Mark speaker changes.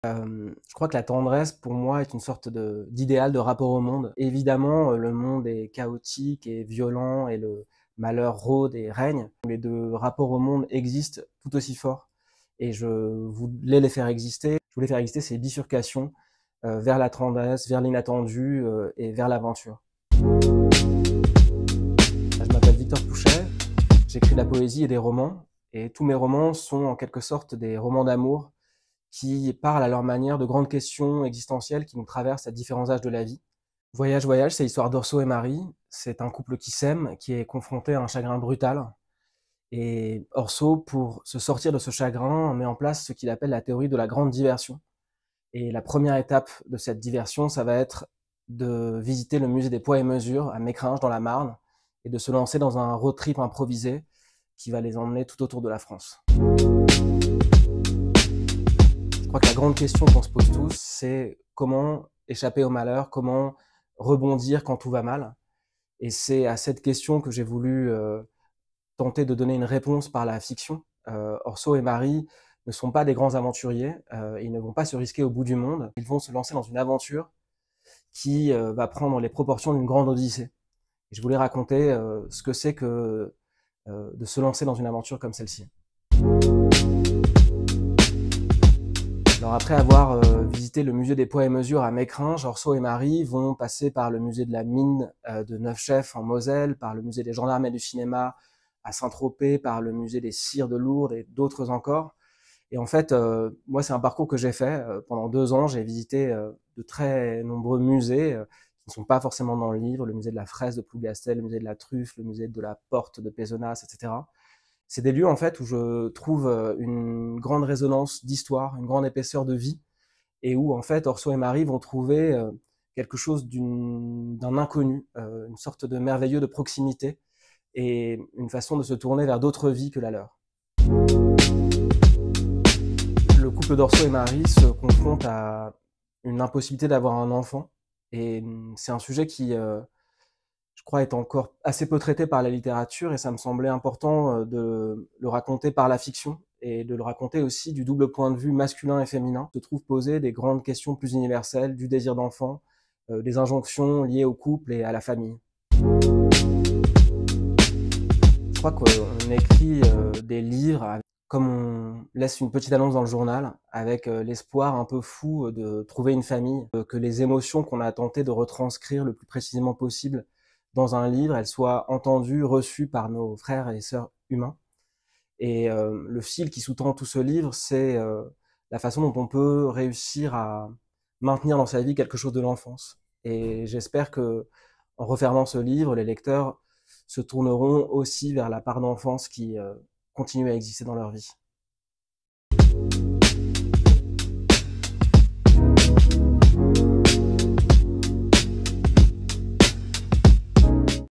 Speaker 1: Je crois que la tendresse, pour moi, est une sorte d'idéal de rapport au monde. Évidemment, le monde est chaotique et violent et le malheur rôde et règne, mais de rapport au monde existent tout aussi fort et je voulais les faire exister. Je voulais faire exister ces bifurcations, vers la tendresse, vers l'inattendu, et vers l'aventure. Je m'appelle Victor Pouchet, j'écris de la poésie et des romans et tous mes romans sont en quelque sorte des romans d'amour qui parlent à leur manière de grandes questions existentielles qui nous traversent à différents âges de la vie. Voyage, voyage, c'est l'histoire d'Orso et Marie. C'est un couple qui s'aime, qui est confronté à un chagrin brutal. Et Orso, pour se sortir de ce chagrin, met en place ce qu'il appelle la théorie de la grande diversion. Et la première étape de cette diversion, ça va être de visiter le musée des poids et mesures à Mécringes, dans la Marne, et de se lancer dans un road trip improvisé qui va les emmener tout autour de la France. Je crois que la grande question qu'on se pose tous, c'est comment échapper au malheur, comment rebondir quand tout va mal. Et c'est à cette question que j'ai voulu tenter de donner une réponse par la fiction. Orso et Marie ne sont pas des grands aventuriers, ils ne vont pas se risquer au bout du monde, ils vont se lancer dans une aventure qui va prendre les proportions d'une grande odyssée. Et je voulais raconter ce que c'est que de se lancer dans une aventure comme celle-ci. Alors après avoir visité le musée des poids et mesures à Mécringes, Orso et Marie vont passer par le musée de la mine de Neufchâteau en Moselle, par le musée des gendarmes et du cinéma à Saint-Tropez, par le musée des cires de Lourdes et d'autres encore. Et en fait, moi c'est un parcours que j'ai fait. Pendant 2 ans, j'ai visité de très nombreux musées qui ne sont pas forcément dans le livre, le musée de la fraise de Plougastel, le musée de la truffe, le musée de la porte de Pézenas, etc. C'est des lieux en fait où je trouve une grande résonance d'histoire, une grande épaisseur de vie, et où en fait Orso et Marie vont trouver quelque chose d'un inconnu, une sorte de merveilleux de proximité, et une façon de se tourner vers d'autres vies que la leur. Le couple d'Orso et Marie se confronte à une impossibilité d'avoir un enfant, et c'est un sujet qui, je crois, est encore assez peu traité par la littérature, et ça me semblait important de le raconter par la fiction, et de le raconter aussi du double point de vue masculin et féminin. Se trouvent posées des grandes questions plus universelles, du désir d'enfant, des injonctions liées au couple et à la famille. Je crois qu'on écrit des livres comme on laisse une petite annonce dans le journal, avec l'espoir un peu fou de trouver une famille, que les émotions qu'on a tenté de retranscrire le plus précisément possible dans un livre, elles soient entendues, reçues par nos frères et sœurs humains. Et le fil qui sous-tend tout ce livre, c'est la façon dont on peut réussir à maintenir dans sa vie quelque chose de l'enfance. Et j'espère que, en refermant ce livre, les lecteurs se tourneront aussi vers la part d'enfance qui continue à exister dans leur vie.